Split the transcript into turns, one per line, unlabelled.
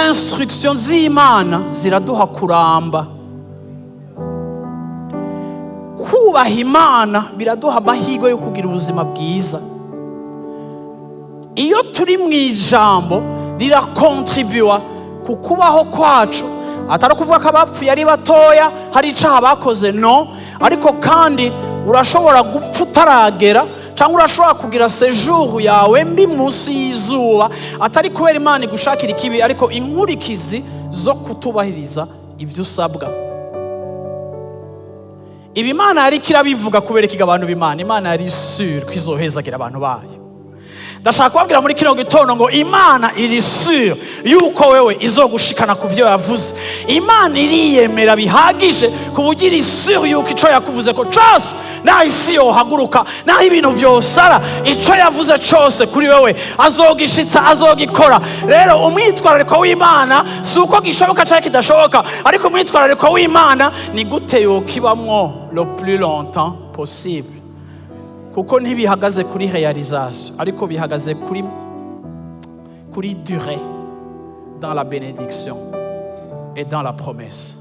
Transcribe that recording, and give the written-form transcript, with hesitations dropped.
instruction z'Imana ziraduha kuramba. Kubaha Imana biraduha amahirwe yo kugira ubuzima bwiza. Iyo turi mu ijambo rirakontribuwa ku kubaho kwacu, atari kuvuga ko abapfuye ari batoya hari icaha bakoze, no, ariko kandi urashobora gupfa utaragera, cyangwa urashobora kugira sejour yawe mbi munsi y'izuba, atari kubera Imana igushakira ikibi, ariko inkurikizi zo kutubahiriza ibyo usabwa. Ibi Imana yari kirabivuga kubereka abantu b'Imana. Imana yari sûre ko izohezagira abantu bayo. Ndashaka kubabwira muri kino gitondo ngo Imana iri sûre yuko wewe izogushikana ku byo yavuze. Imana iriyemera bihagije kuburyo iri sûre yuko ico yakuvuze ko cyose naho isi yohaguruka, naho ibintu vyosara, ico yavuze cyose kuri wewe azogishitsa, azogikora. Rero umwitwarariko w'Imana si uko gishoboka cyangwa kidashoboka, ariko umwitwarariko w'Imana ni gute yokibamwo le plus longtemps possible. Kuko ntibihagaze kuri réalisation, ariko bihagaze kuri durée dans la bénédiction et dans la promesse.